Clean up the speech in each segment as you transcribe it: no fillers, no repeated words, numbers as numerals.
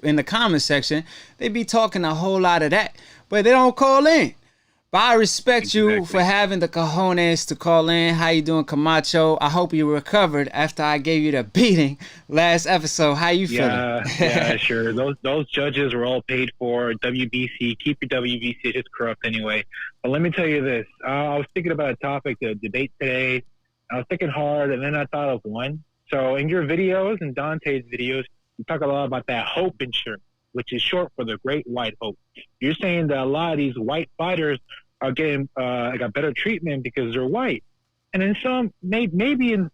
in the comment section, they be talking a whole lot of that, but they don't call in. But I respect you for having the cojones to call in. How you doing, Camacho? I hope you recovered after I gave you the beating last episode. How you feeling? Yeah, sure. Those judges were all paid for. WBC, keep your WBC. It's just corrupt anyway. But let me tell you this. I was thinking about a topic to debate today. I was thinking hard, and then I thought of one. So in your videos and Deontay's videos, you talk a lot about that hope insurance, which is short for the Great White Hope. You're saying that a lot of these white fighters are getting got better treatment because they're white, and in some maybe in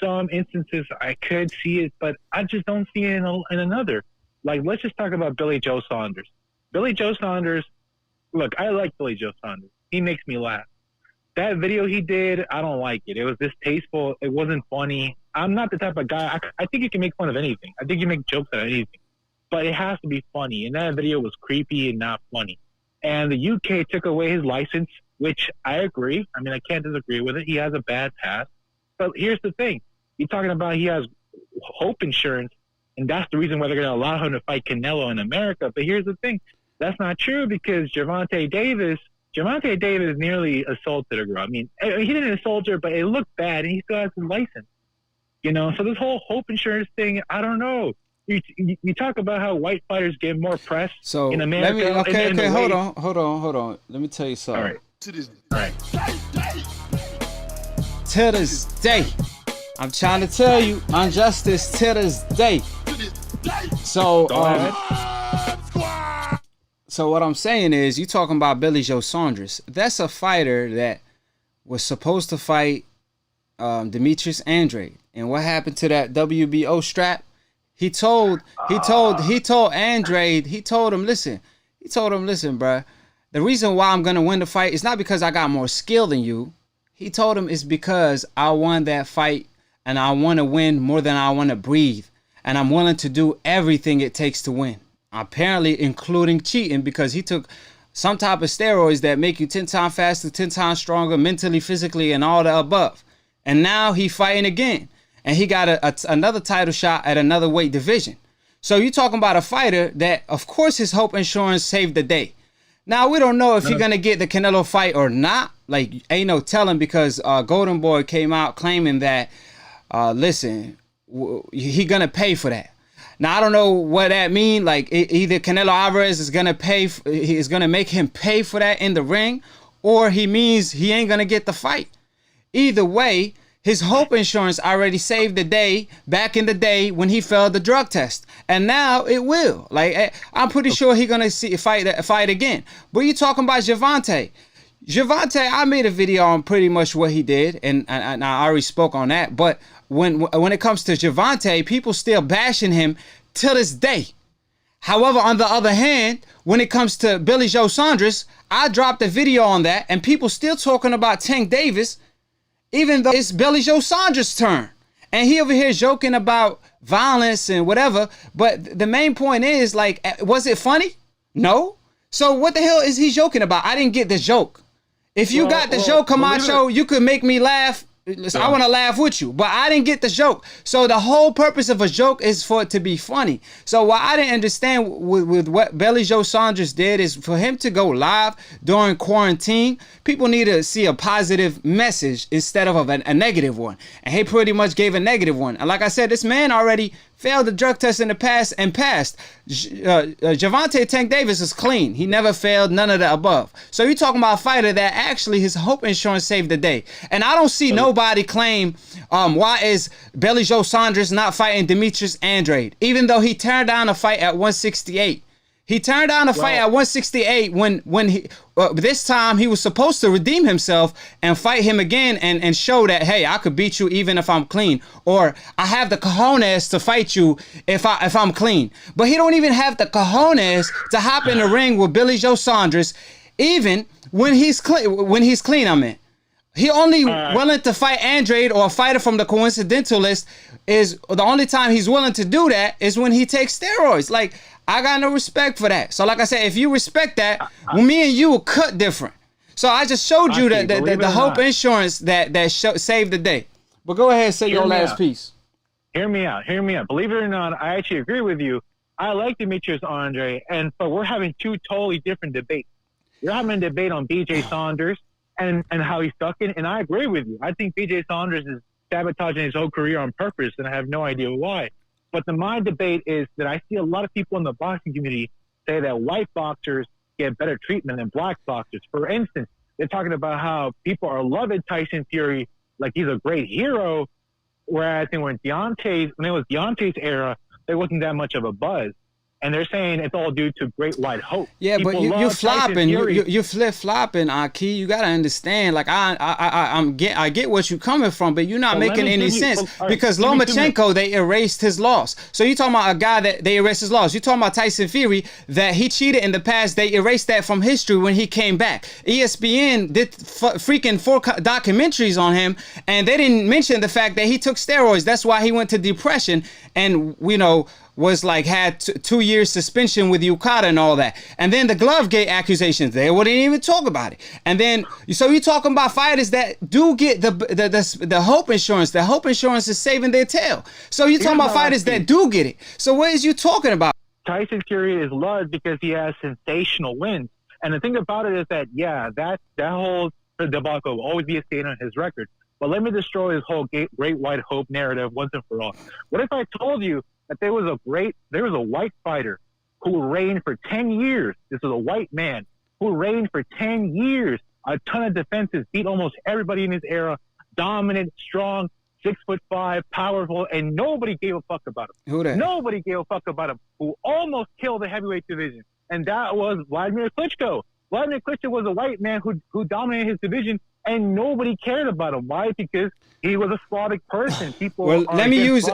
some instances I could see it, but I just don't see it in another. Like, let's just talk about Billy Joe Saunders. Billy Joe Saunders. Look, I like Billy Joe Saunders. He makes me laugh. That video he did, I don't like it. It was distasteful. It wasn't funny. I'm not the type of guy. I think you can make fun of anything. I think you make jokes out of anything. But it has to be funny. And that video was creepy and not funny. And the UK took away his license, which I agree. I mean, I can't disagree with it. He has a bad past. But here's the thing. You're talking about he has hope insurance, and that's the reason why they're going to allow him to fight Canelo in America. But here's the thing. That's not true, because Javonte Davis nearly assaulted a girl. I mean, he didn't assault her, but it looked bad, and he still has his license. You know, so this whole hope insurance thing, I don't know. You talk about how white fighters get more press in America. Hold on. Let me tell you something. All right. To this day, I'm trying to tell you, injustice to this day. So, so what I'm saying is, you talking about Billy Joe Saunders. That's a fighter that was supposed to fight Demetrius Andrade. And what happened to that WBO strap? He told Andrade, he told him, listen, bruh, the reason why I'm going to win the fight is not because I got more skill than you. He told him it's because I won that fight, and I want to win more than I want to breathe. And I'm willing to do everything it takes to win. Apparently including cheating, because he took some type of steroids that make you 10 times faster, 10 times stronger, mentally, physically, and all the above. And now he fighting again. And he got another title shot at another weight division. So you're talking about a fighter that, of course, his hope insurance saved the day. Now, we don't know if he's going to get the Canelo fight or not. Like, ain't no telling, because Golden Boy came out claiming that, listen, he going to pay for that. Now, I don't know what that mean. Like, either Canelo Alvarez is going to is going to make him pay for that in the ring, or he means he ain't going to get the fight. Either way, his hope insurance already saved the day back in the day when he failed the drug test. And now it will. Like, I'm pretty sure he's going to fight again. But you talking about Javonte. Javonte, I made a video on pretty much what he did, and I already spoke on that. But when it comes to Javonte, people still bashing him till this day. However, on the other hand, when it comes to Billy Joe Saunders, I dropped a video on that, and people still talking about Tank Davis, even though it's Billy Joe Saunders' turn. And he over here joking about violence and whatever. But the main point is, like, was it funny? No. So what the hell is he joking about? I didn't get the joke. If you got the joke, Camacho, you could make me laugh. Listen, I want to laugh with you, but I didn't get the joke. So the whole purpose of a joke is for it to be funny. So what I didn't understand with what Billy Joe Saunders did is for him to go live during quarantine. People need to see a positive message instead of a negative one. And he pretty much gave a negative one. And like I said, this man already failed the drug test in the past and passed. Javonte Tank Davis is clean. He never failed, none of the above. So you're talking about a fighter that actually his hope insurance saved the day. And I don't see nobody claim why is Billy Joe Saunders not fighting Demetrius Andrade, even though he turned down a fight at 168. He turned down a fight at 168 when he this time he was supposed to redeem himself and fight him again and show that, hey, I could beat you even if I'm clean, or I have the cojones to fight you if I'm clean. But he don't even have the cojones to hop in the ring with Billy Joe Saunders, even when he's clean. I mean, he only willing to fight Andrade or a fighter from the Coincidental list. Is the only time he's willing to do that is when he takes steroids. Like, I got no respect for that. So like I said, if you respect that, well, me and you will cut different. So I just showed you that the hope insurance that saved the day. But go ahead and say your last piece. Hear me out. Believe it or not, I actually agree with you. I like Demetrius Andre, but we're having two totally different debates. You're having a debate on B.J. Saunders and how he's sucking, and I agree with you. I think B.J. Saunders is sabotaging his whole career on purpose, and I have no idea why. But my debate is that I see a lot of people in the boxing community say that white boxers get better treatment than black boxers. For instance, they're talking about how people are loving Tyson Fury like he's a great hero, whereas when it was Deontay's era, there wasn't that much of a buzz. And they're saying it's all due to great white hope. Yeah, people, but you're flopping. You're flip-flopping, Akhi. You got to understand. Like, I get what you're coming from, but you're not making any sense. Because Lomachenko, they erased his loss. So you're talking about a guy that they erased his loss. You're talking about Tyson Fury, that he cheated in the past. They erased that from history when he came back. ESPN did freaking 4 documentaries on him, and they didn't mention the fact that he took steroids. That's why he went to depression and, was like had 2 years suspension with Okada and all that. And then the Glovegate accusations, they wouldn't even talk about it. And then, so you're talking about fighters that do get the hope insurance. The hope insurance is saving their tail. So you're talking about fighters that do get it. So what is you talking about? Tyson Fury is loved because he has sensational wins. And the thing about it is that, that whole debacle will always be a stain on his record. But let me destroy his whole great white hope narrative once and for all. What if I told you that there was a white fighter who reigned for 10 years. This was a white man who reigned for 10 years, a ton of defenses, beat almost everybody in his era, dominant, strong, 6'5", powerful, and nobody gave a fuck about him. Who that? Nobody gave a fuck about him, who almost killed the heavyweight division. And that was Vladimir Klitschko. Vladimir Klitschko was a white man who dominated his division, and nobody cared about him. Why? Because he was a Slavic person. People. Well, let me use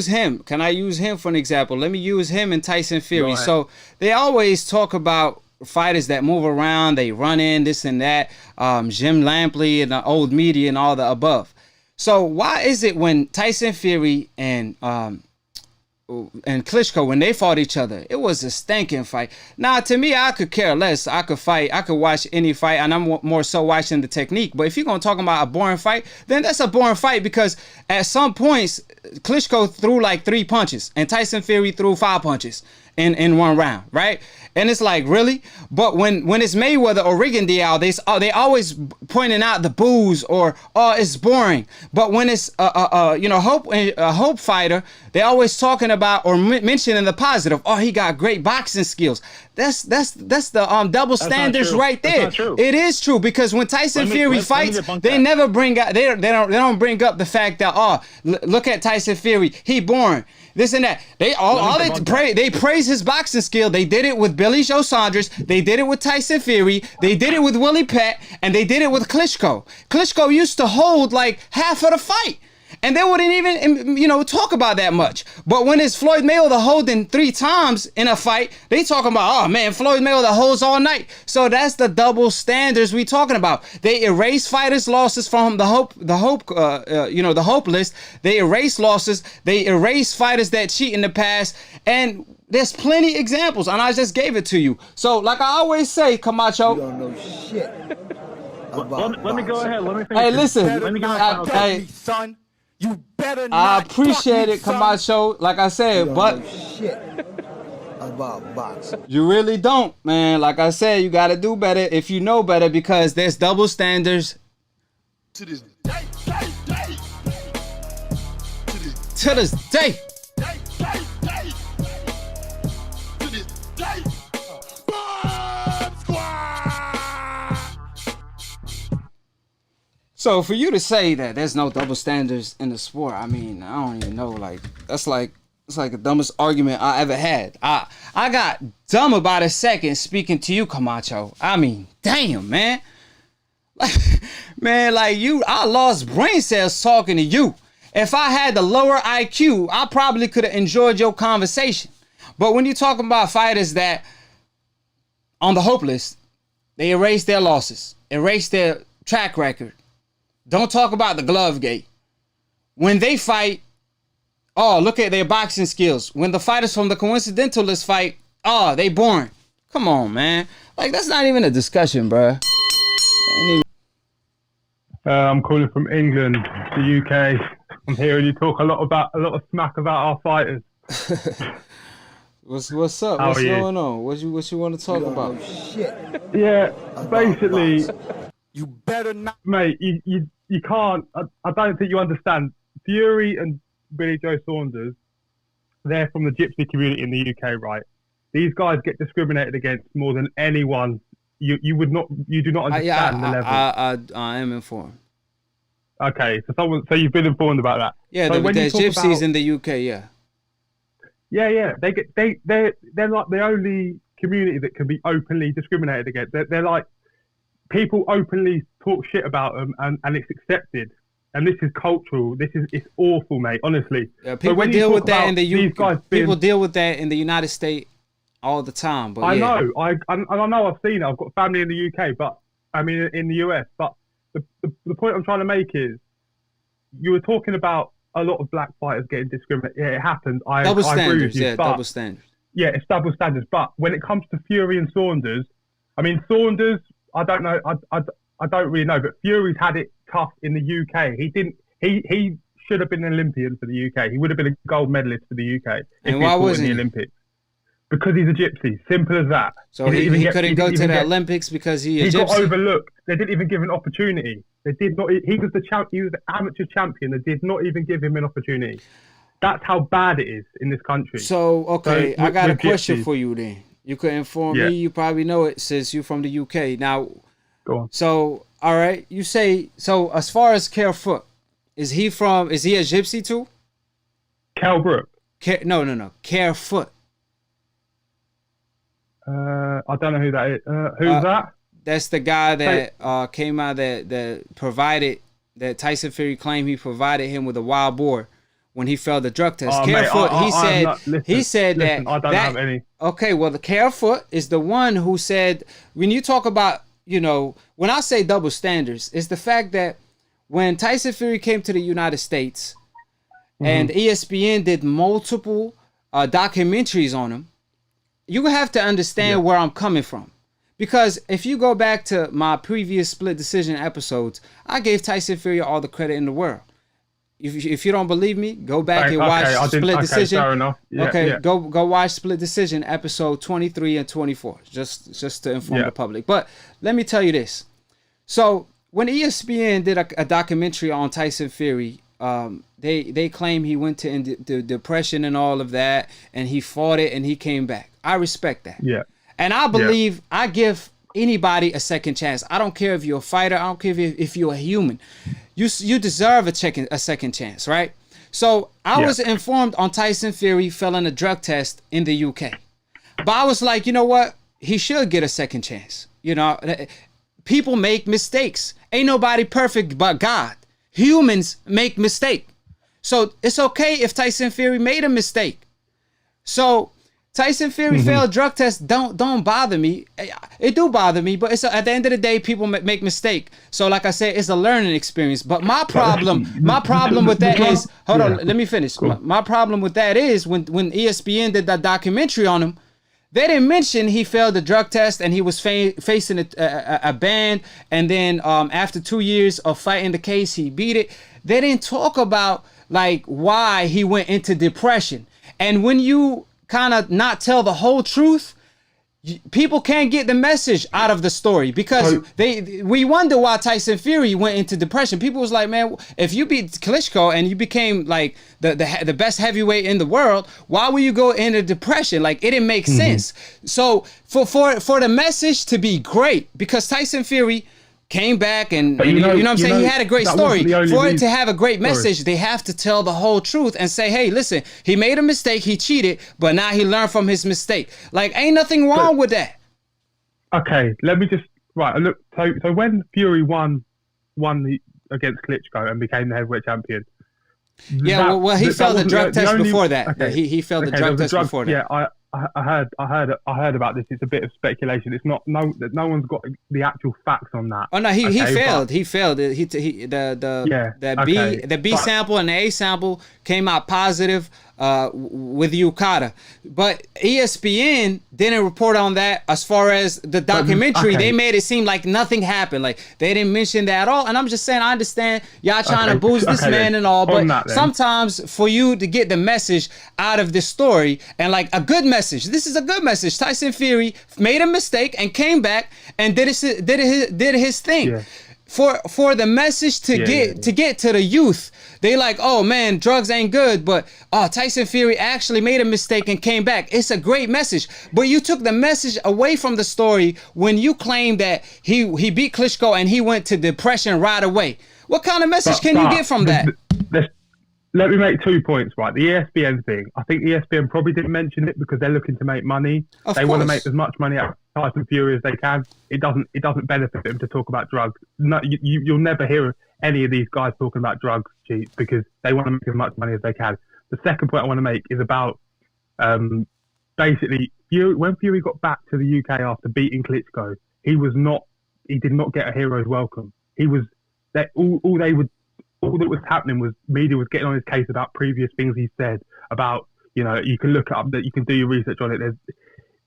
him. Can I use him for an example? Let me use him and Tyson Fury. So they always talk about fighters that move around, they run in, this and that, Jim Lampley and the old media and all the above. So why is it when Tyson Fury and Klitschko, when they fought each other, it was a stinking fight? Now, to me, I could care less. I could watch any fight, and I'm more so watching the technique. But if you're going to talk about a boring fight, then that's a boring fight, because at some points, Klitschko threw like 3 punches, and Tyson Fury threw 5 punches in one round, right? And it's like, really? But when it's Mayweather or Rigondeaux, they always pointing out the boos or, oh, it's boring. But when it's a hope fighter, they always talking about or mentioning the positive. Oh, he got great boxing skills. That's the double standards right there. That's not true. It is true, because when Tyson Fury fights, they never bring out they don't bring up the fact that, look at Tyson Fury, he boring. This and that. They praise his boxing skill. They did it with Joe Saunders. They did it with Tyson Fury. They did it with Willie Pett, and they did it with Klitschko. Klitschko used to hold like half of the fight, and they wouldn't even talk about that much. But when it's Floyd Mayweather holding 3 times in a fight, they talking about, oh man, Floyd Mayweather holds all night. So that's the double standards we talking about. They erase fighters' losses from the hope list. They erase losses. They erase fighters that cheat in the past, and there's plenty examples, and I just gave it to you. So, like I always say, Camacho, you don't know shit. Let me go ahead. Let me finish. Hey, listen. Let me go. Hey, son. You better not. I appreciate it, Camacho. Like I said, but shit about boxing. You really don't, man. Like I said, you got to do better if you know better, because there's double standards. To this day. To this day. To this day. Bomb Squad. So for you to say that there's no double standards in the sport, I mean, I don't even know. Like, it's like the dumbest argument I ever had. I got dumb about a second speaking to you, Camacho. I mean, damn, man. Man, like I lost brain cells talking to you. If I had the lower IQ, I probably could have enjoyed your conversation. But when you're talking about fighters that on the hope list, they erase their losses, erase their track record. Don't talk about the glove gate. When they fight, oh, look at their boxing skills. When the fighters from the Coincidental list fight, oh, they boring. Come on, man. Like, that's not even a discussion, bruh. I'm calling from England, the UK. I'm hearing you talk a lot of smack about our fighters. What's up? How What's are you? going on? What you want to talk about? Yeah, basically, You better not. mate, you can't. I don't think you understand. Fury and Billy Joe Saunders, they're from the gypsy community in the UK, right? These guys get discriminated against more than anyone. You do not understand the level. I am informed. Okay, so you've been informed about that. Yeah, So when you there's talk gypsies about- in the UK. Yeah. Yeah, they're like the only community that can be openly discriminated against. They're like people openly talk shit about them, and it's accepted. And this is cultural. It's awful, mate. Honestly. Yeah, people when you deal talk with that about in the these UK. guys People being- deal with that in the United States all the time. But I yeah. know. I know. I've seen it. I've got family in the UK, but I mean in the US. But the point I'm trying to make is, you were talking about a lot of black fighters getting discriminated. Yeah, it happens. I Double agree with standards. you, Yeah, but- double standards. Yeah, it's double standards. But when it comes to Fury and Saunders, I mean Saunders, I don't know. I don't really know. But Fury's had it tough in the UK. He didn't. He should have been an Olympian for the UK. He would have been a gold medalist for the UK. And if why fought wasn't in the he? Olympics? Because he's a gypsy. Simple as that. So didn't he even get- couldn't he go didn't to even the get- Olympics because he He a got gypsy. overlooked. They didn't even give an opportunity. They did not. He was the champ. He was the amateur champion. They did not even give him an opportunity. That's how bad it is in this country. So okay, So, I got a with question gypsies- for you then. You could inform Yeah. me. You probably know it since you're from the UK. Now, Go on. so all right, you say so. As far as Carefoot, is he a gypsy too? Cal Brook. No. Carefoot. I don't know who that is. Who's that? That's the guy that came out that provided that Tyson Fury claimed he provided him with a wild boar when he failed the drug test. Oh, mate, Carefoot, I'm he said not- listen, that I don't have any. Okay, well the Carefoot is the one who said, when you talk about, when I say double standards, it's the fact that when Tyson Fury came to the United States and ESPN did multiple documentaries on him, you have to understand where I'm coming from. Because if you go back to my previous split decision episodes, I gave Tyson Fury all the credit in the world. If you don't believe me, go back and watch Split Decision. Fair enough. Yeah. Go watch Split Decision episode 23 and 24, just to inform the public. But let me tell you this. So when ESPN did a documentary on Tyson Fury, they claim he went to the depression and all of that, and he fought it and he came back. I respect that. Yeah. And I believe I give anybody a second chance. I don't care if you're a fighter. I don't care if you're a human. You deserve a second chance, right? So I was informed on Tyson Fury failing a drug test in the UK. But I was like, you know what? He should get a second chance. People make mistakes. Ain't nobody perfect but God. Humans make mistakes. So it's okay if Tyson Fury made a mistake. So Tyson Fury failed drug test. Don't bother me. It do bother me, but it's at the end of the day, people make mistake. So like I said, it's a learning experience. But my problem with that is, hold on, let me finish. Cool. My problem with that is when ESPN did that documentary on him, they didn't mention he failed the drug test and he was facing a ban. And then after 2 years of fighting the case, he beat it. They didn't talk about like why he went into depression. And when you kind of not tell the whole truth, people can't get the message out of the story, because we wonder why Tyson Fury went into depression. People was like, man, if you beat Klitschko and you became like the best heavyweight in the world, why would you go into depression? Like, it didn't make sense. So for the message to be great, because Tyson Fury came back and you know what I'm saying? He had a great story. For it to have a great message, they have to tell the whole truth and say, hey, listen, he made a mistake, he cheated, but now he learned from his mistake. Like, ain't nothing wrong with that. Okay, let me just look. So when Fury won against Klitschko and became the heavyweight champion. Yeah, he failed the drug test before that. Okay. He failed the drug test before that. Yeah, I heard about this. It's a bit of speculation. It's not no one's got the actual facts on that. Oh no, he failed. He failed. The B sample and the A sample came out positive. with Okada. But ESPN didn't report on that as far as the documentary. They made it seem like nothing happened. Like they didn't mention that at all. And I'm just saying, I understand y'all trying to boost this man and all, but sometimes for you to get the message out of this story and like a good message, this is a good message. Tyson Fury made a mistake and came back and did his thing. Yeah. For the message to get to the youth, they like, oh man, drugs ain't good, but Tyson Fury actually made a mistake and came back. It's a great message, but you took the message away from the story when you claimed that he beat Klitschko and he went to depression right away. What kind of message can you get from that? Let me make 2 points, right? The ESPN thing, I think ESPN probably didn't mention it because they're looking to make money. They want to make as much money out of Tyson Fury as they can. It doesn't benefit them to talk about drugs. No, you'll never hear any of these guys talking about drugs, Chief, because they want to make as much money as they can. The second point I want to make is about basically when Fury got back to the UK after beating Klitschko, he did not get a hero's welcome. All that was happening was media was getting on his case about previous things he said about, you can look it up, that you can do your research on it.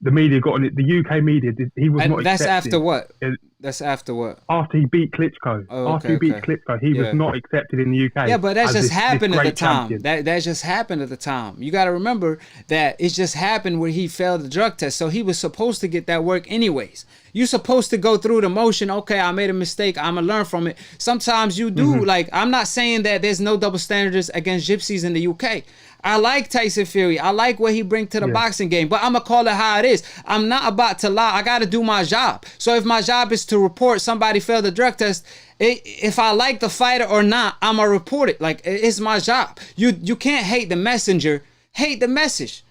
The media got on it. The UK media he was not accepted. That's after what? That's after what? After he beat Klitschko. Klitschko, he was not accepted in the UK. Yeah, but that just happened at the time. That just happened at the time. You got to remember that it just happened where he failed the drug test. So he was supposed to get that work anyways. You're supposed to go through the motion. Okay, I made a mistake. I'm going to learn from it. Sometimes you do. Mm-hmm. Like, I'm not saying that there's no double standards against gypsies in the UK. I like Tyson Fury. I like what he brings to the boxing game, but I'm going to call it how it is. I'm not about to lie. I got to do my job. So if my job is to report somebody failed the drug test, if I like the fighter or not, I'm going to report it. Like, it's my job. You can't hate the messenger. Hate the message.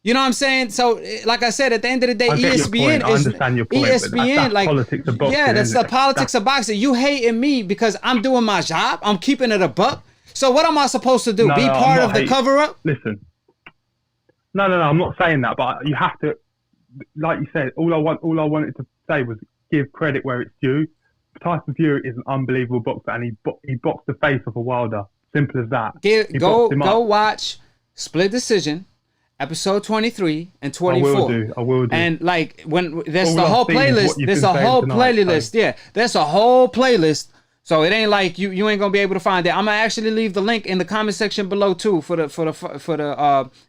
You know what I'm saying? So, like I said, at the end of the day, ESPN is ESPN. Like, politics of boxing, that's the politics of boxing. You hating me because I'm doing my job. I'm keeping it a buck. So what am I supposed to do? Be part of the cover-up? Listen. No, I'm not saying that, but you have to, like you said, all I wanted to say was give credit where it's due. Tyson Fury is an unbelievable boxer, and he boxed the face of a Wilder. Simple as that. Go watch Split Decision, episode 23 and 24. I will do. And like when there's the whole playlist, there's a whole playlist. Yeah, there's a whole playlist. So it ain't like you ain't gonna be able to find it. I'm gonna actually leave the link in the comment section below too for the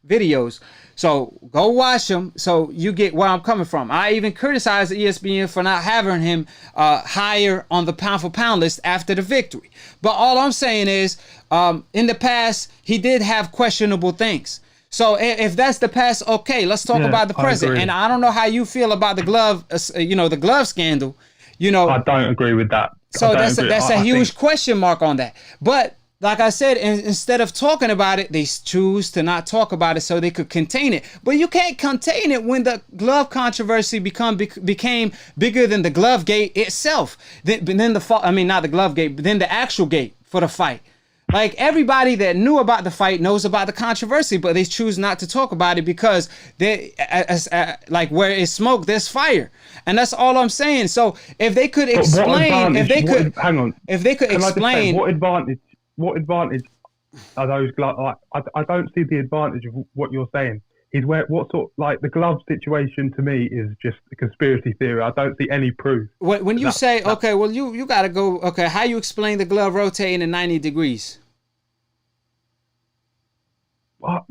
videos. So go watch them so you get where I'm coming from. I even criticized ESPN for not having him higher on the pound for pound list after the victory. But all I'm saying is, in the past he did have questionable things. So if that's the past, okay, let's talk about the present. And I don't know how you feel about the glove, the glove scandal. I don't agree with that. So that's a huge question mark on that. But like I said, instead of talking about it, they choose to not talk about it so they could contain it. But you can't contain it when the glove controversy became bigger than the glove gate itself. Not the glove gate, but then the actual gate for the fight. Like everybody that knew about the fight knows about the controversy, but they choose not to talk about it because like where it's smoke, there's fire, and that's all I'm saying. So if they could explain, what advantage are those gloves? I don't see the advantage of what you're saying. The glove situation to me is just a conspiracy theory. I don't see any proof. When you say, okay, well you got to go, okay, how you explain the glove rotating in 90 degrees?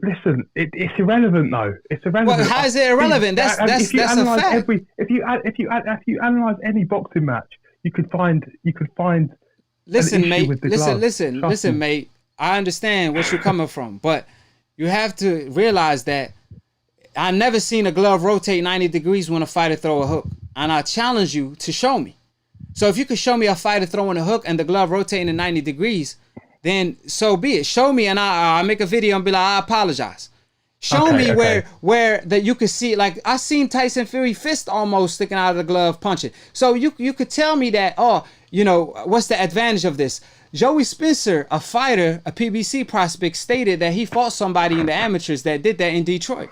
Listen, it's irrelevant though. It's irrelevant. Well, how is it irrelevant? That's a fact. If you analyze any boxing match, you could find. Listen, mate. Listen, mate. I understand where you're coming from, but you have to realize that I never seen a glove rotate 90 degrees when a fighter throw a hook, and I challenge you to show me. So if you could show me a fighter throwing a hook and the glove rotating in 90 degrees, then so be it. Show me, and I'll make a video and be like, I apologize. Show me where that you could see, like I seen Tyson Fury fist almost sticking out of the glove punching. So you could tell me that, what's the advantage of this? Joey Spencer, a fighter, a PBC prospect, stated that he fought somebody in the amateurs that did that in Detroit.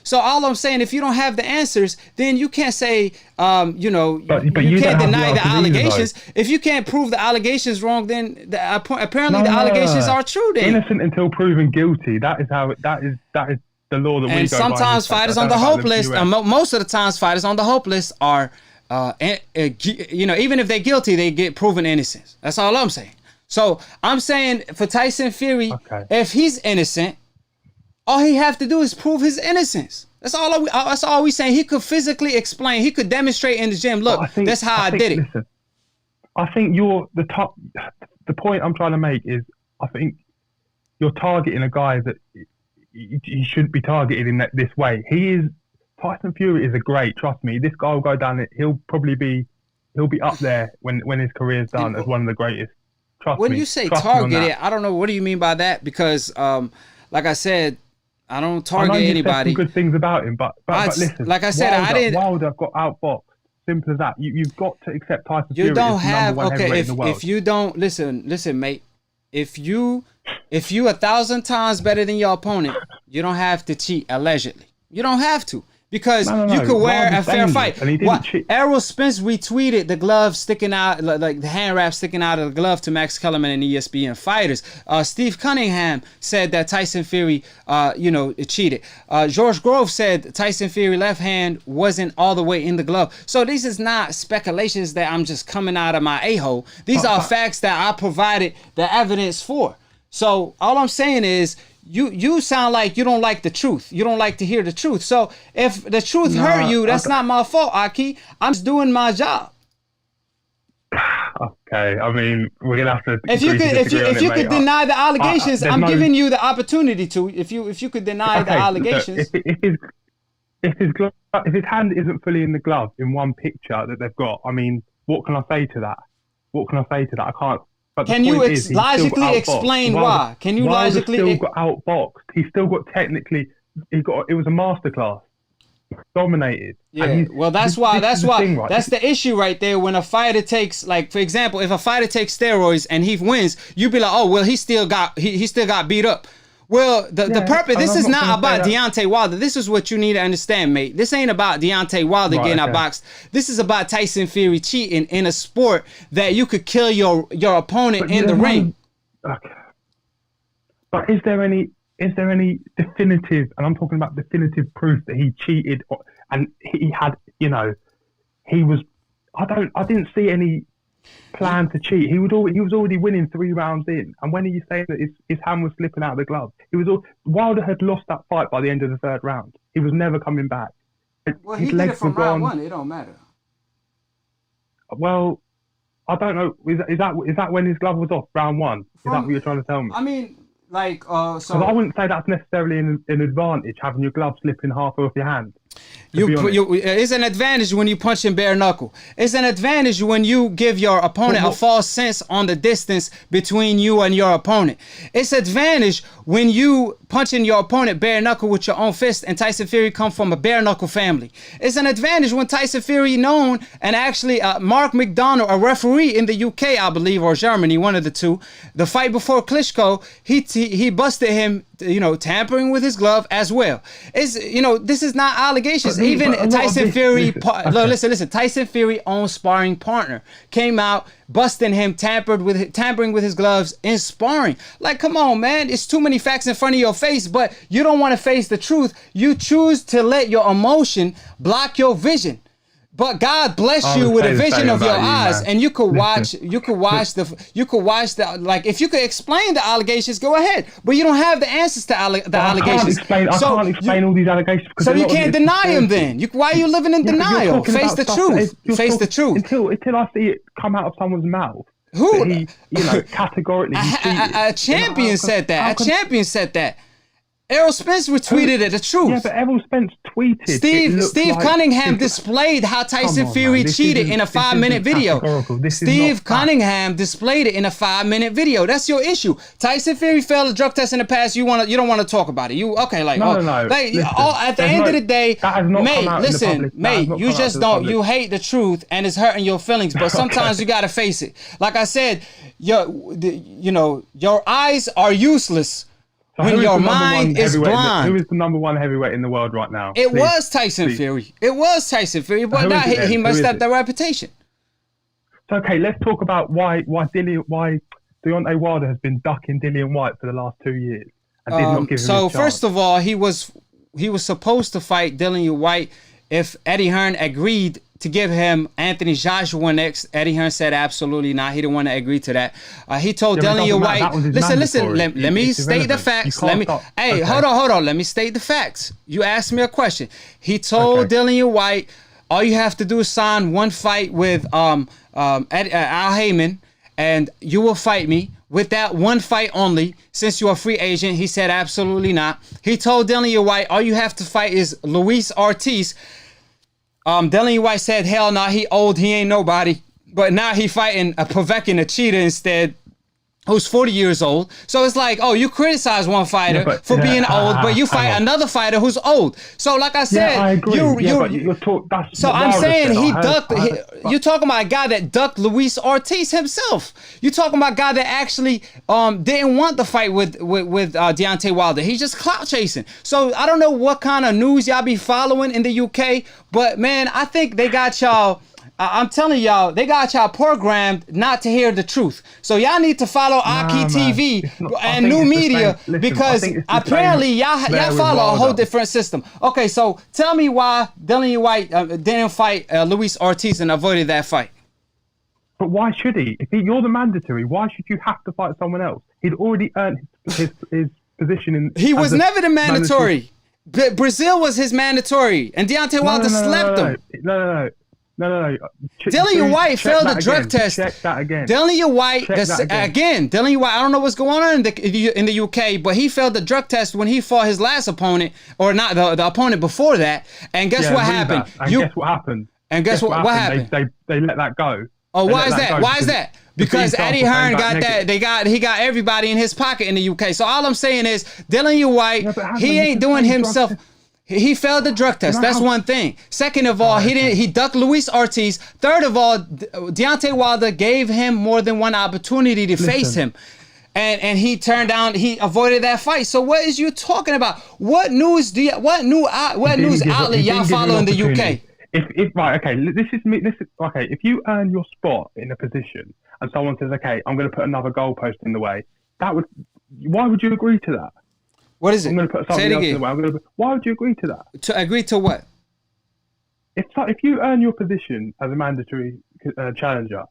So all I'm saying, if you don't have the answers, then you can't say, But you you can't don't deny have the the answers either, allegations. If you can't prove the allegations wrong, then apparently the allegations are true. Then innocent until proven guilty. That is the law that we go by. And sometimes fighters on the hope list, most of the times fighters on the hope list are, even if they're guilty, they get proven innocence. That's all I'm saying. So I'm saying for Tyson Fury, if he's innocent, all he have to do is prove his innocence. That's all we saying. He could physically explain. He could demonstrate in the gym. Look, that's how I did it. Listen, I think the point I'm trying to make is, I think you're targeting a guy that he shouldn't be targeted in this way. Tyson Fury is a great, trust me. This guy will go down. He'll be up there when his career's done as one of the greatest. Trust me. When you say targeted, I don't know. What do you mean by that? Because, like I said, I don't target anybody. Said some good things about him, but listen. Like I said, I didn't. Wilder got outboxed. Simple as that. You've got to accept Tyson Fury. You don't have if you don't listen, mate. If you 1,000 times better than your opponent, you don't have to cheat. Allegedly, you don't have to. Because you could wear a fair fight. Errol Spence retweeted the glove sticking out, like the hand wrap sticking out of the glove to Max Kellerman and ESPN fighters. Steve Cunningham said that Tyson Fury, cheated. George Grove said Tyson Fury left hand wasn't all the way in the glove. So this is not speculations that I'm just coming out of my a-hole. These are facts that I provided the evidence for. So all I'm saying is, you sound like you don't like the truth. You don't like to hear the truth. So if the truth hurt you, that's not my fault, Akhi. I'm just doing my job. Okay, I mean, we're gonna have to. If you could deny the allegations, I'm giving you the opportunity to. If you could deny the allegations, if his hand isn't fully in the glove in one picture that they've got, I mean, what can I say to that? I can't. But can you logically explain why? Can you logically? He still got outboxed. He still got technically. It was a masterclass. Dominated. Yeah. Well, that's why. That's the issue right there. When a fighter takes, like, for example, if a fighter takes steroids and he wins, you be like, oh well, he still got beat up. Well, the purpose. This is not about Deontay Wilder. This is what you need to understand, mate. This ain't about Deontay Wilder getting outboxed. This is about Tyson Fury cheating in a sport that you could kill your opponent in the ring. Okay. But is there any definitive? And I'm talking about definitive proof that he cheated and he had. He was. I didn't see any plan to cheat. He was already winning 3 rounds in, and when are you saying that his hand was slipping out of the glove? Wilder had lost that fight by the end of the 3rd round. He was never coming back. Well, his legs were gone. Round 1. It don't matter. Well, I don't know. Is that when his glove was off? Round 1. Is that what you're trying to tell me? I mean, like, so I wouldn't say that's necessarily an advantage, having your glove slipping half off your hand. It's an advantage when you punch in bare knuckle. It's an advantage when you give your opponent a false sense on the distance between you and your opponent. It's advantage when you punch in your opponent bare knuckle with your own fist, and Tyson Fury come from a bare knuckle family. It's an advantage when Tyson Fury known, and actually Mark McDonald, a referee in the UK, I believe, or Germany, one of the two, the fight before Klitschko, he busted him, tampering with his glove as well. This is not allegations. Even Tyson Fury, listen, Tyson Fury own sparring partner came out busting him, tampering with his gloves in sparring. Like, come on, man. It's too many facts in front of your face, but you don't want to face the truth. You choose to let your emotion block your vision. But God bless you with a vision of your eyes, and you could watch the like, if you could explain the allegations, go ahead. But you don't have the answers to the allegations. I can't explain all these allegations. So you can't deny them then. Why are you living in denial? Face the truth. Face the truth. Until I see it come out of someone's mouth. Who? He, categorically. A champion said that. A champion said that. Errol Spence retweeted it, the truth. Yeah, but Errol Spence tweeted. Steve Cunningham displayed how Tyson Fury cheated in a 5-minute video. Steve Cunningham displayed it in a 5-minute video. That's your issue. Tyson Fury failed a drug test in the past. You don't want to talk about it. No. Like, at the end of the day, mate, you just don't. You hate the truth and it's hurting your feelings. But sometimes you gotta face it. Like I said, your eyes are useless So when who is your the number one mind is heavyweight blind. Who is the number one heavyweight in the world right now? It Please. was Tyson Please. Fury. It was Tyson Fury, but Who now is it then? he Who messed is up it? the reputation. So, okay, let's talk about why Deontay Wilder has been ducking Dillian White for the last 2 years and did not give him So his chance. first of all, he was supposed to fight Dillian White if Eddie Hearn agreed to give him Anthony Joshua next. Eddie Hearn said absolutely not. He didn't want to agree to that. He told Yeah, but it Dillian doesn't matter. White, That was his listen. mandatory. Let me It's state the irrelevant. facts. You Let can't me. stop. Hey, Okay. hold on. Let me state the facts. You asked me a question. He told Okay. Dillian White, all you have to do is sign one fight with Al Heyman, and you will fight me. With that one fight only, since you're a free agent, he said absolutely not. He told Dillian White, all you have to fight is Luis Ortiz. Dillian White said, hell no, he old, he ain't nobody. But now he fighting a Prefect and a cheetah instead, who's 40 years old. So it's like, oh, you criticize one fighter for being old, but you fight another fighter who's old. So like I said, I agree. so I'm saying he ducked. You're talking about a guy that ducked Luis Ortiz himself. You're talking about a guy that actually didn't want the fight with Deontay Wilder. He's just clout chasing. So I don't know what kind of news y'all be following in the UK, but man, I think they got y'all. I'm telling y'all, they got y'all programmed not to hear the truth. So y'all need to follow Akhi TV and new media because apparently y'all follow a whole different system. Okay, so tell me why Dillian White didn't fight Luis Ortiz and avoided that fight. But why should he? If you're the mandatory, why should you have to fight someone else? He'd already earned his position in. He was never the mandatory. Brazil was his mandatory, and Deontay Wilder slept him. No. Dillian White failed the drug test. Check that again. Dillian White, Dillian White, I don't know what's going on in the UK, but he failed the drug test when he fought his last opponent, or not the opponent before that. And guess what happened? Guess what happened? And guess what happened? They let that go. Oh, why is that? Why is that? Because Eddie Hearn got that. He got everybody in his pocket in the UK. So all I'm saying is, Dillian White, he ain't doing himself. He failed the drug test. That's one thing. Second of all, he ducked Luis Ortiz. Third of all, Deontay Wilder gave him more than one opportunity to face him. And he turned down, he avoided that fight. So what is you talking about? What news news outlet y'all follow in the UK? If you earn your spot in a position and someone says, okay, I'm going to put another goalpost in the way, why would you agree to that? What is it? I'm going to put something else in the way. Why would you agree to that? To agree to what? If you earn your position as a mandatory challenger,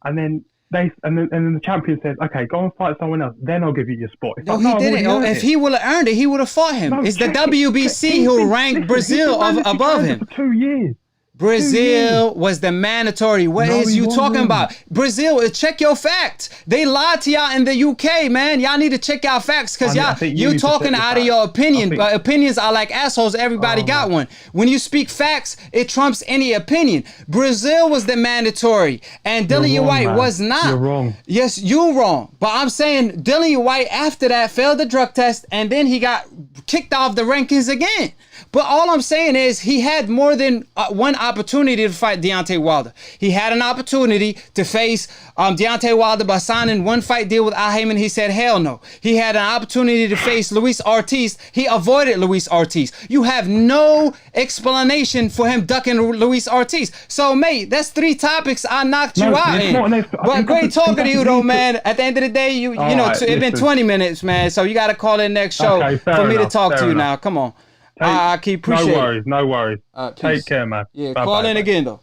and then the champion says, "Okay, go and fight someone else," then I'll give you your spot. No, he didn't. If he would have earned it, he would have fought him. It's the WBC who ranked Brazil above him. For 2 years. Brazil was the mandatory. What is you talking about? Brazil, check your facts. They lied to y'all in the UK, man. Y'all need to check y'all facts because you talking out of your opinion. But opinions are like assholes. Everybody got one. When you speak facts, it trumps any opinion. Brazil was the mandatory, and Dillian White was not. You're wrong. Yes, you're wrong. But I'm saying Dillian White after that failed the drug test, and then he got kicked off the rankings again. But all I'm saying is he had more than one opportunity to fight Deontay Wilder. He had an opportunity to face Deontay Wilder by signing one fight deal with Al Heyman. He said, hell no. He had an opportunity to face Luis Ortiz. He avoided Luis Ortiz. You have no explanation for him ducking Luis Ortiz. So, mate, that's 3 topics I knocked you out in. But great talking to you, though, man. At the end of the day, it's been 20 minutes, man. So you got to call in next show for me to talk to you now. Come on. I keep appreciating it. No worries. Take care, man. Yeah, call in again, though.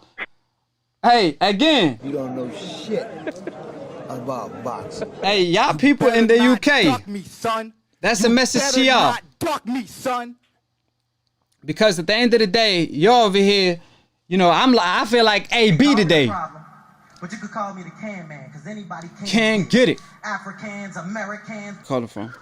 Hey, again. You don't know shit about boxing. Hey, y'all people in the UK. Duck me, son. That's a message to y'all. Duck me, son. Because at the end of the day, y'all over here, I feel like AB today. But you could call me the can man, because anybody can get it. Africans, Americans. Call the phone.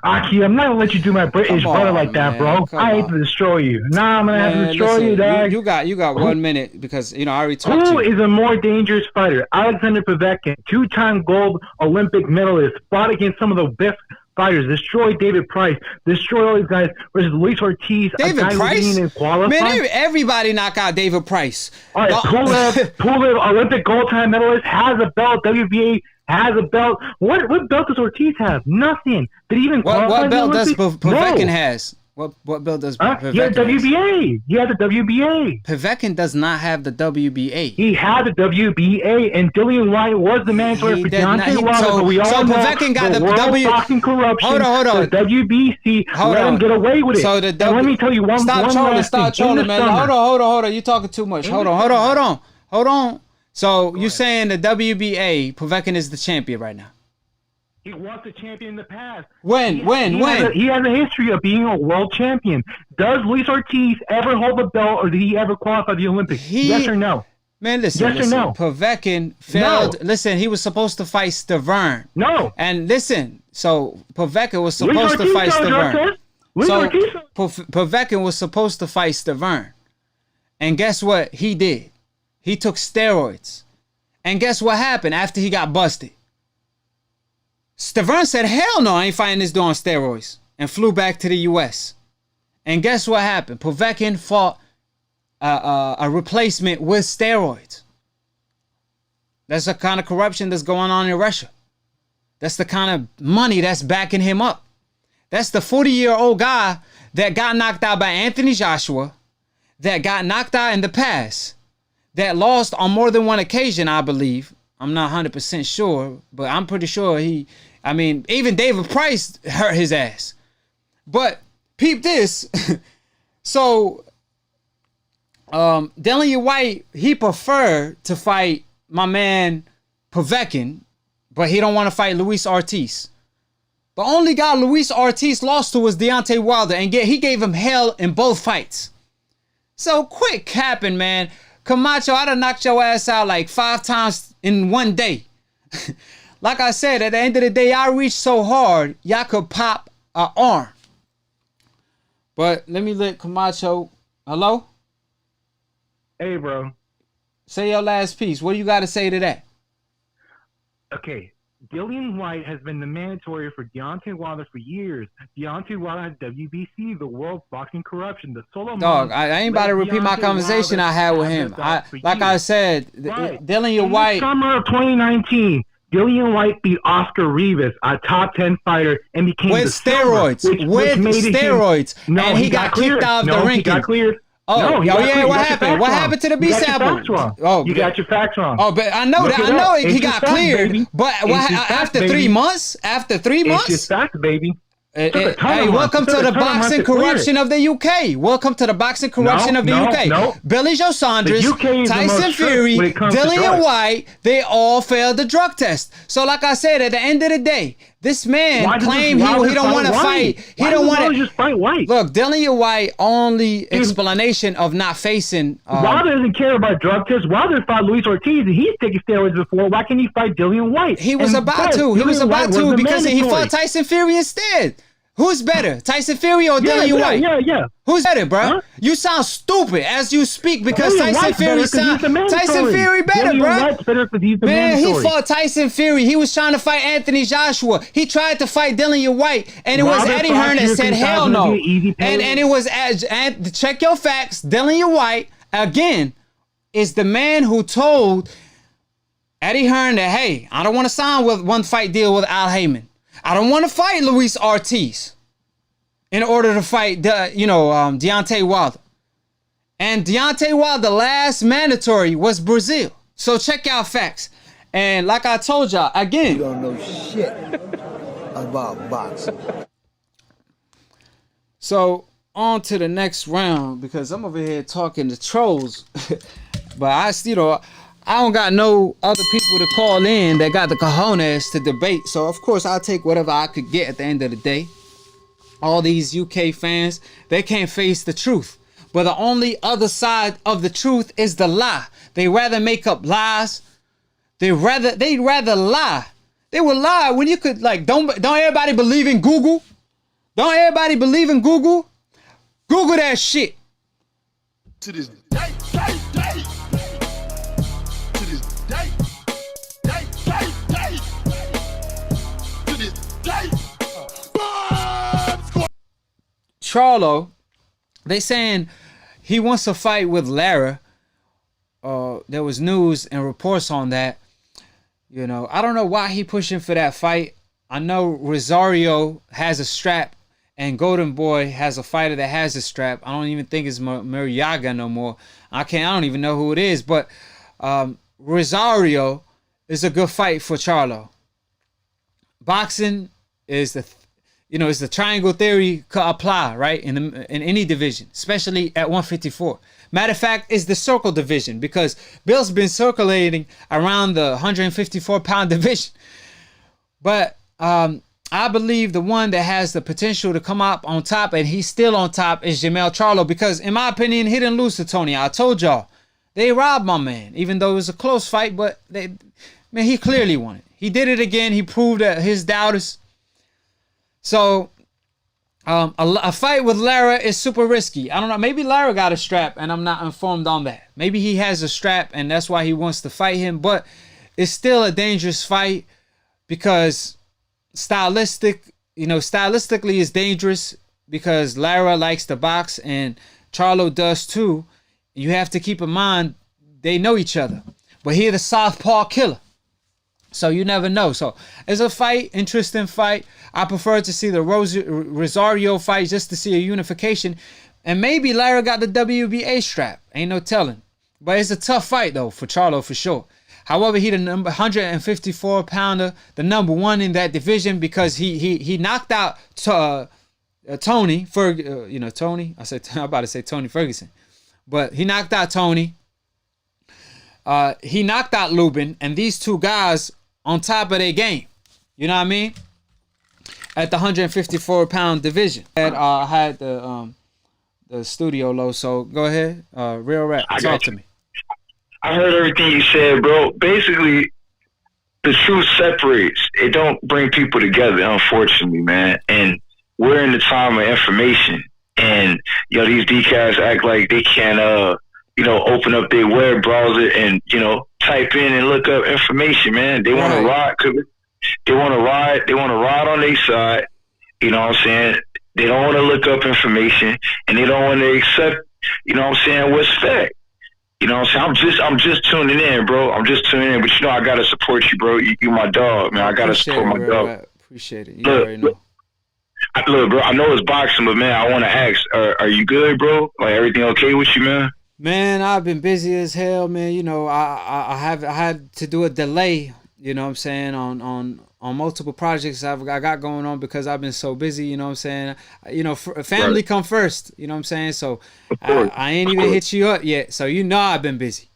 Akhi, I'm not gonna let you do my British brother like that, bro. I hate to destroy you. Nah, I'm gonna have to destroy you, dog. You got 1 minute because I already talked to you. Who is a more dangerous fighter? Alexander Povetkin, 2-time gold Olympic medalist, fought against some of the best fighters, destroyed David Price, destroyed all these guys, versus Luis Ortiz, David a guy Price? who didn't even qualify. Man, everybody knock out David Price. All right, Pulev, Olympic gold time medalist, has a belt, WBA has a belt. What belt does Ortiz have? Nothing. Did he even qualify What belt does Olympics? Povetkin No. has? What belt does He had Povetkin has? WBA. He had the WBA. Povetkin does not have the WBA. He had the WBA, and Dillian White was the mandatory for Deontay Wilder. But we all know Povetkin got the world W. boxing corruption. Hold on. The WBC let him get away with it. So the And let me tell you one Stop last thing. trolling, man. Hold on. You talking too much. Hold on. So you saying the WBA, Povetkin is the champion right now? He was the champion in the past. When? He has a history of being a world champion. Does Luis Ortiz ever hold the belt, or did he ever qualify the Olympics? Yes or no? Man, listen. Yes or no? Povetkin failed. No. Listen, he was supposed to fight Stavern. No. And listen, so Povetkin was supposed to fight Stavern. So Povetkin was supposed to fight Stavern. And guess what he did? He took steroids. And guess what happened after he got busted? Stavern said, hell no, I ain't fighting this dude on steroids. And flew back to the U.S. And guess what happened? Povetkin fought a replacement with steroids. That's the kind of corruption that's going on in Russia. That's the kind of money that's backing him up. That's the 40-year-old guy that got knocked out by Anthony Joshua, that got knocked out in the past, that lost on more than one occasion, I believe. I'm not 100% sure, but I'm pretty sure even David Price hurt his ass. But peep this. So, Dillian White, he preferred to fight my man Povetkin, but he don't want to fight Luis Ortiz. The only guy Luis Ortiz lost to was Deontay Wilder, and he gave him hell in both fights. So quit capping, man. Camacho, I done knocked your ass out like 5 times in one day. Like I said, at the end of the day, I reached so hard, y'all could pop an arm. But let me let Camacho. Hello? Hey, bro. Say your last piece. What do you got to say to that? Okay. Dillian White has been the mandatory for Deontay Wilder for years. Deontay Wilder has WBC, the world boxing corruption, the solo. Dog, I ain't about to repeat my conversation I had with him. I said, right. Dillian White. In the summer of 2019, Dillian White beat Oscar Rivas, a top 10 fighter, and became with steroids. And he got kicked out of the ranking. He got cleared. Oh, what happened? What happened to the B sample? You got your facts wrong. Oh, but I know that. I know he got cleared. Baby. But after 3 months? After 3 months? It's just facts, baby. Hey, welcome to the boxing corruption of the UK. Welcome to the boxing corruption of the UK. No. Billy Joe Saunders, Tyson Fury, Dillian White, they all failed the drug test. So like I said, at the end of the day, this man claimed he don't want to fight. He don't want to just fight White. Look, Dillian White only explanation of not facing. Wilder doesn't care about drug tests. Wilder fought Luis Ortiz, and he's taking steroids before. Why can't he fight Dillian White? He was about to. He was about to because he fought Tyson Fury instead. Who's better, Tyson Fury or Dillian White? Yeah. Who's better, bro? Huh? You sound stupid as you speak because Dillian Tyson Fury Tyson Fury better, Dillian bro. White's better because he's the Man, mandatory. he fought Tyson Fury. He was trying to fight Anthony Joshua. He tried to fight Dillian White, and it was Eddie Hearn that said hell no. And it was check your facts. Dillian White again is the man who told Eddie Hearn that, hey, I don't want to sign with one fight deal with Al Heyman. I don't want to fight Luis Ortiz in order to fight Deontay Wilder. And Deontay Wilder, the last mandatory was Brazil. So check out facts. And like I told y'all, again, You don't know shit about boxing. So on to the next round because I'm over here talking to trolls. But I don't got no other people to call in that got the cojones to debate. So of course I'll take whatever I could get at the end of the day. All these UK fans, they can't face the truth. But the only other side of the truth is the lie. They rather make up lies. They'd rather lie. They would lie when you could, like, don't everybody believe in Google? Don't everybody believe in Google? Google that shit. To this day. To this day. To this day. Charlo, they saying he wants to fight with Lara. There was news and reports on that. You know, I don't know why he pushing for that fight. I know Rosario has a strap, and Golden Boy has a fighter that has a strap. I don't even think it's Muriaga no more. I don't even know who it is, but Rosario is a good fight for Charlo. Boxing is is the triangle theory could apply, right? In any division, especially at 154. Matter of fact, it's the circle division because Bill's been circulating around the 154-pound division. But I believe the one that has the potential to come up on top, and he's still on top, is Jermell Charlo, because in my opinion, he didn't lose to Tony. I told y'all, they robbed my man, even though it was a close fight, but he clearly won it. He did it again. He proved that his doubters. So a fight with Lara is super risky. I don't know. Maybe Lara got a strap, and I'm not informed on that. Maybe he has a strap, and that's why he wants to fight him. But it's still a dangerous fight because stylistically it's dangerous because Lara likes to box and Charlo does too. You have to keep in mind they know each other, but he's the southpaw killer. So you never know. So it's a fight, interesting fight. I prefer to see the Rosario fight just to see a unification. And maybe Lara got the WBA strap. Ain't no telling. But it's a tough fight, though, for Charlo, for sure. However, he the number 154-pounder, the number one in that division because he knocked out Tony. Tony? I'm about to say Tony Ferguson. But he knocked out Tony. He knocked out Lubin. And these two guys on top of their game. You know what I mean? At the 154-pound division. I had the studio low, so go ahead. Real rap, talk to me. I heard everything you said, bro. Basically, the truth separates. It don't bring people together, unfortunately, man. And we're in the time of information. And, these decals act like they can, open up their web browser and, type in and look up information, man. They want to ride. They want to ride. They want to ride on their side. You know what I'm saying? They don't want to look up information, and they don't want to accept, what's fact. You know what I'm saying? I'm just tuning in, bro. I'm just tuning in. But I gotta support you, bro. You my dog, man. I gotta support my dog. Appreciate it. You already know. Look, bro. I know it's boxing, but man, I want to ask: Are you good, bro? Like everything okay with you, man? Man, I've been busy as hell, man. I had to do a delay. You know what I'm saying on multiple projects I got going on because I've been so busy. You know what I'm saying? Family come first. You know what I'm saying? So I ain't even hit you up yet. So I've been busy.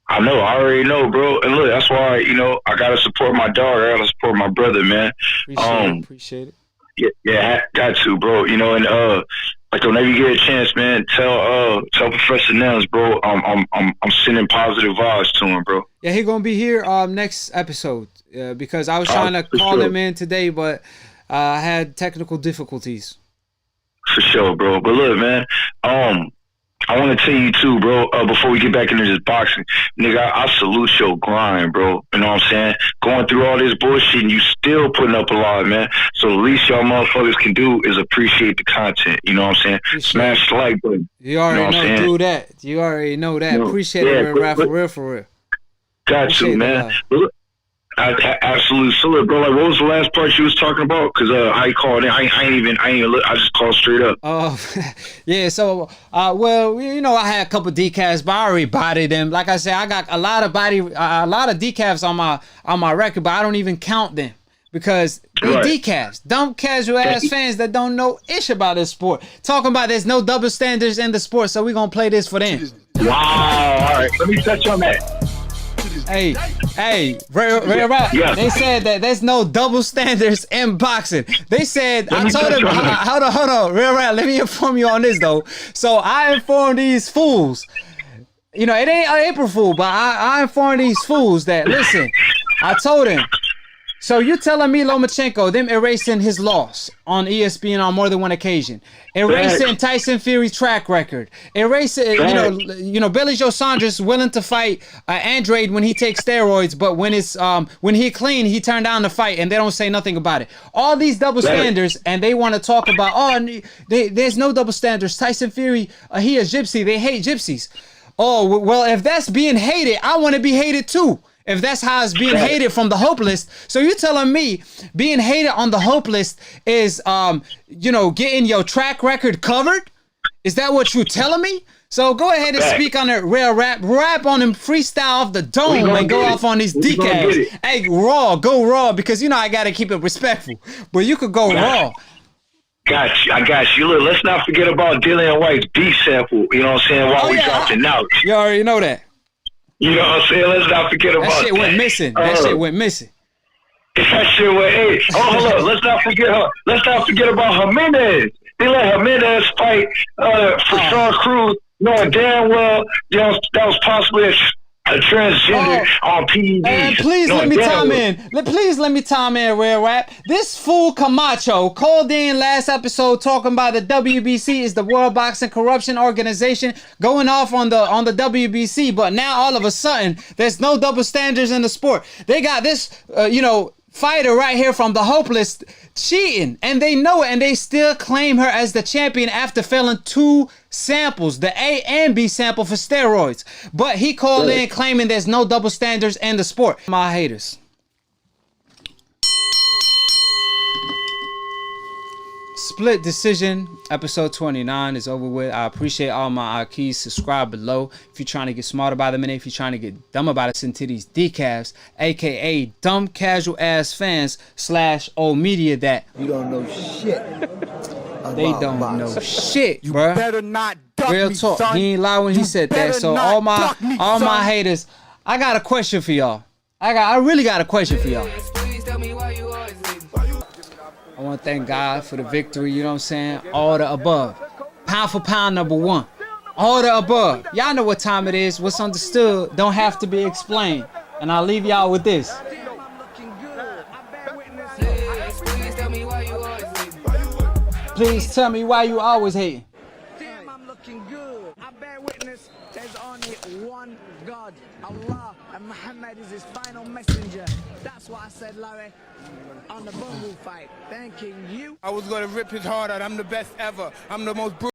I know. I already know, bro. And look, that's why I gotta support my dog. I gotta support my brother, man. Appreciate it. Yeah, got to, bro. And like whenever you get a chance, man, tell Professor Nels, bro. I'm sending positive vibes to him, bro. Yeah, he gonna be here next episode because I was trying to call him in today, but I had technical difficulties. For sure, bro. But look, man, I want to tell you too, bro, before we get back into this boxing, nigga, I salute your grind, bro. You know what I'm saying? Going through all this bullshit and you still putting up a lot, man. So the least y'all motherfuckers can do is appreciate the content. You know what I'm saying? Smash the like button. You already know, do that. You already know that. Appreciate it, for real. Got you, man. Absolutely. So look, bro, like what was the last part you was talking about? Because I called in. I ain't even look. I just called straight up. Oh, yeah. So, I had a couple decals, but I already bodied them. Like I said, I got a lot of decals on my record, but I don't even count them because they decals. Dumb casual ass fans that don't know ish about this sport. Talking about there's no double standards in the sport, so we're gonna play this for them. Wow. All right. Let me touch on that. Hey, real rap. Yeah. They said that there's no double standards in boxing. They said, I told them, hold on, real rap. Let me inform you on this though. So I informed these fools. It ain't April Fool, but I informed these fools that listen. I told him. So you telling me Lomachenko, them erasing his loss on ESPN on more than one occasion, erasing Tyson Fury's track record, erasing, Billy Joe Saunders willing to fight Andrade when he takes steroids, but when he clean, he turned down the fight, and they don't say nothing about it. All these double standards, and they want to talk about, there's no double standards. Tyson Fury, he a gypsy. They hate gypsies. Oh, well, if that's being hated, I want to be hated too. If that's how it's being hated from the Hope list. So you telling me being hated on the Hope list is, you know, getting your track record covered? Is that what you're telling me? So go ahead and speak on it, real rap on him, freestyle off the dome and go off on these decals. Hey, go raw, because you know I gotta keep it respectful. But you could go raw. Got you. I got you. Look, let's not forget about Dillian White's beat sample. You know what I'm saying? While we dropping out. You already know that. You know what I'm saying? Let's not forget about that. That shit went missing. That shit went missing. That shit went. Hey, hold up. Let's not forget her. Let's not forget about Jimenez. They let Jimenez fight for Sean Cruz, knowing damn well, you know, that was possibly a transgender on PEDs. And please let me time in. Please let me time in, Real Rap. This fool Camacho called in last episode talking about the WBC is the World Boxing Corruption Organization, going off on the WBC. But now all of a sudden, there's no double standards in the sport. They got this, you know, fighter right here from the Hopeless cheating, and they know it, and they still claim her as the champion after failing 2 samples, the A and B sample for steroids. But he called in claiming there's no double standards in the sport. My haters. Split decision, episode 29 is over with. I appreciate all my Akhis. Subscribe below if you're trying to get smart about the minute. If you're trying to get dumb about it, send to these decals, aka dumb casual ass fans / old media that You don't know shit. they don't know shit, You bruh. better not duck Real me, talk. son. He ain't lie when he said that. better So not all my duck me, son. haters, I got a question for y'all. I really got a question for y'all. I want to thank God for the victory, you know what I'm saying? All the above. Pound for pound, #1. All the above. Y'all know what time it is. What's understood don't have to be explained. And I'll leave y'all with this. Please tell me why you always hating. Damn, I'm looking good. I bear witness, there's only one God, Allah, and Muhammad is his final messenger. That's what I said, Larry, on the Bungle fight. Thanking you. I was gonna rip his heart out. I'm the best ever. I'm the most brutal.